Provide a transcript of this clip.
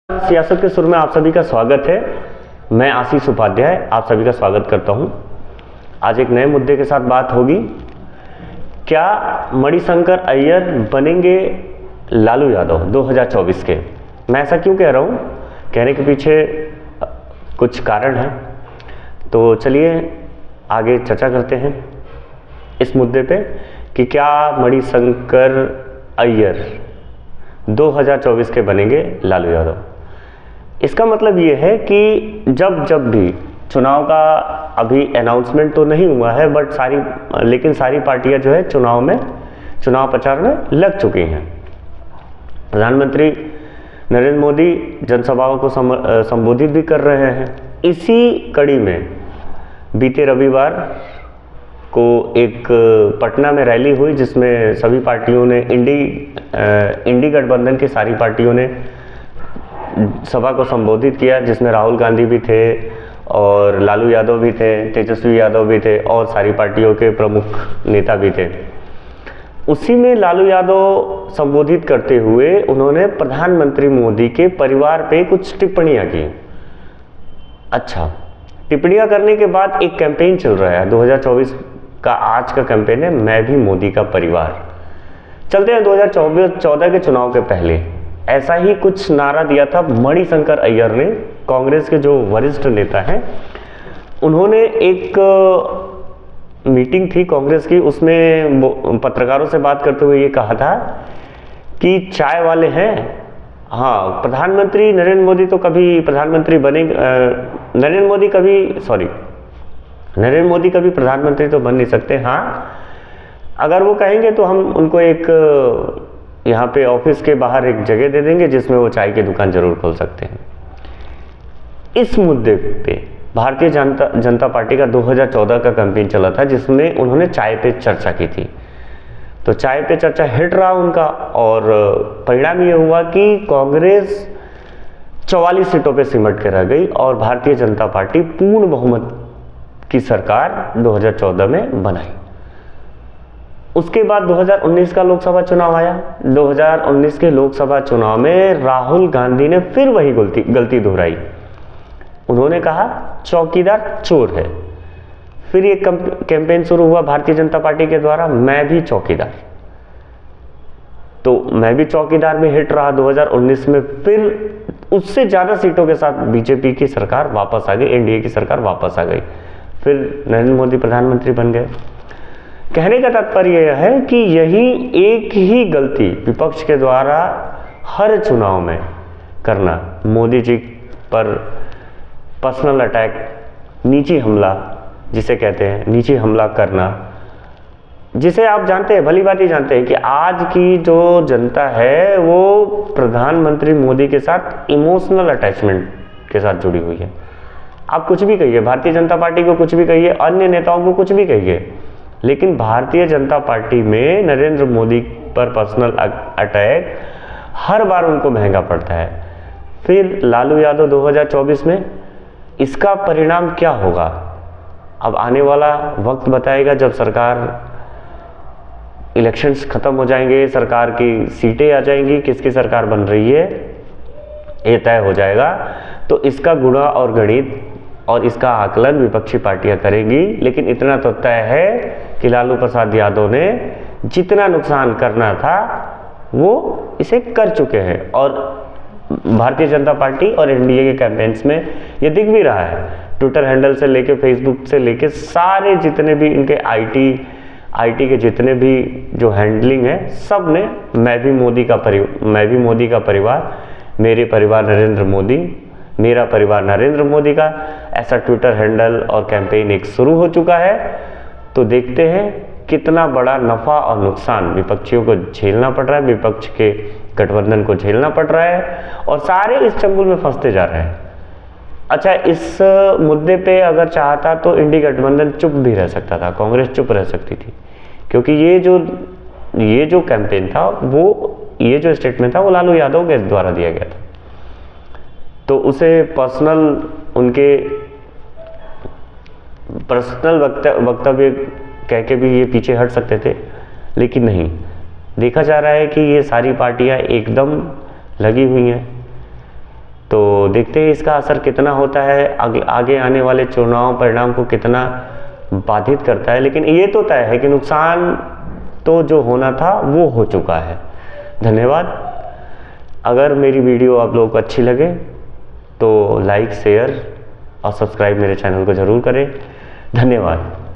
सियासत के सुर में आप सभी का स्वागत है। मैं आशीष उपाध्याय आप सभी का स्वागत करता हूं। आज एक नए मुद्दे के साथ बात होगी। क्या मणिशंकर अय्यर बनेंगे लालू यादव 2024 के? मैं ऐसा क्यों कह रहा हूं? कहने के पीछे कुछ कारण है, तो चलिए आगे चर्चा करते हैं इस मुद्दे पे कि क्या मणिशंकर अय्यर 2024 के बनेंगे लालू यादव। इसका मतलब ये है कि जब भी चुनाव का अभी अनाउंसमेंट तो नहीं हुआ है, बट लेकिन सारी पार्टियां जो है चुनाव प्रचार में लग चुकी हैं। प्रधानमंत्री नरेंद्र मोदी जनसभाओं को संबोधित भी कर रहे हैं। इसी कड़ी में बीते रविवार को एक पटना में रैली हुई जिसमें सभी पार्टियों ने इंडी गठबंधन की सारी पार्टियों ने सभा को संबोधित किया, जिसमें राहुल गांधी भी थे और लालू यादव भी थे, तेजस्वी यादव भी थे और सारी पार्टियों के प्रमुख नेता भी थे। उसी में लालू यादव संबोधित करते हुए उन्होंने प्रधानमंत्री मोदी के परिवार पे कुछ टिप्पणियां की। अच्छा, टिप्पणियां करने के बाद एक कैंपेन चल रहा है 2024 का। आज का कैंपेन है मैं भी मोदी का परिवार। चलते हैं 2014 के चुनाव के पहले ऐसा ही कुछ नारा दिया था मणिशंकर अय्यर ने, कांग्रेस के जो वरिष्ठ नेता हैं। उन्होंने एक मीटिंग थी कांग्रेस की, उसमें पत्रकारों से बात करते हुए ये कहा था कि चाय वाले हैं, हाँ प्रधानमंत्री नरेंद्र मोदी तो कभी प्रधानमंत्री बनेंगे, नरेंद्र मोदी कभी प्रधानमंत्री तो बन नहीं सकते। हाँ, अगर वो कहेंगे तो हम उनको एक यहाँ पे ऑफिस के बाहर एक जगह दे देंगे जिसमें वो चाय की दुकान जरूर खोल सकते हैं। इस मुद्दे पे भारतीय जनता पार्टी का 2014 का कैंपेन चला था जिसमें उन्होंने चाय पे चर्चा की थी। तो चाय पे चर्चा हिट रहा उनका और परिणाम ये हुआ कि कांग्रेस 44 सीटों पे सिमट के रह गई और भारतीय जनता पार्टी पूर्ण बहुमत की सरकार 2014 में बनाई। उसके बाद 2019 का लोकसभा चुनाव आया। 2019 के लोकसभा चुनाव में राहुल गांधी ने फिर वही गलती दोहराई। उन्होंने कहा चौकीदार चोर है। फिर ये कैंपेन शुरू हुआ भारतीय जनता पार्टी के द्वारा, मैं भी चौकीदार। तो मैं भी चौकीदार में हिट रहा 2019 में। फिर उससे ज्यादा सीटों के साथ बीजेपी की सरकार वापस आ गई, एनडीए की सरकार वापस आ गई। फिर नरेंद्र मोदी प्रधानमंत्री बन गए। कहने का तात्पर्य यह है कि यही एक ही गलती विपक्ष के द्वारा हर चुनाव में करना, मोदी जी पर पर्सनल अटैक, निजी हमला जिसे कहते हैं, निजी हमला करना, जिसे आप जानते हैं, भली बात ही जानते हैं कि आज की जो जनता है वो प्रधानमंत्री मोदी के साथ इमोशनल अटैचमेंट के साथ जुड़ी हुई है। आप कुछ भी कहिए, भारतीय जनता पार्टी को कुछ भी कहिए, अन्य नेताओं को कुछ भी कहिए, लेकिन भारतीय जनता पार्टी में नरेंद्र मोदी पर पर्सनल अटैक हर बार उनको महंगा पड़ता है। फिर लालू यादव 2024 में इसका परिणाम क्या होगा अब आने वाला वक्त बताएगा। जब सरकार इलेक्शंस खत्म हो जाएंगे, सरकार की सीटें आ जाएंगी, किसकी सरकार बन रही है ये तय हो जाएगा। तो इसका गुणा और गणित और इसका आकलन विपक्षी पार्टियां करेंगी। लेकिन इतना तो तय है कि लालू प्रसाद यादव ने जितना नुकसान करना था वो इसे कर चुके हैं और भारतीय जनता पार्टी और एनडीए के कैंपेन्स में ये दिख भी रहा है। ट्विटर हैंडल से लेके फेसबुक से लेके सारे जितने भी इनके आईटी के जितने भी जो हैंडलिंग है, सब ने मैं भी मोदी का परिवार, मेरे परिवार नरेंद्र मोदी, मेरा परिवार नरेंद्र मोदी का, ऐसा ट्विटर हैंडल और कैंपेन एक शुरू हो चुका है। तो देखते हैं कितना बड़ा नफा और नुकसान विपक्षियों को झेलना पड़ रहा है, विपक्ष के गठबंधन को झेलना पड़ रहा है और सारे इस चंगुल में फंसते जा रहे हैं। अच्छा, इस मुद्दे पे अगर चाहता तो इंडी गठबंधन चुप भी रह सकता था, कांग्रेस चुप रह सकती थी, क्योंकि ये जो कैंपेन था, ये जो स्टेटमेंट था वो लालू यादव के द्वारा दिया गया था। तो उसे उनके पर्सनल वक्तव्य कह के भी ये पीछे हट सकते थे, लेकिन नहीं। देखा जा रहा है कि ये सारी पार्टियां एकदम लगी हुई हैं तो देखते हैं इसका असर कितना होता है, आगे आने वाले चुनाव परिणाम को कितना बाधित करता है। लेकिन ये तो तय है कि नुकसान तो जो होना था वो हो चुका है। धन्यवाद। अगर मेरी वीडियो आप लोगों को अच्छी लगे तो लाइक, शेयर और सब्सक्राइब मेरे चैनल को ज़रूर करें। धन्यवाद।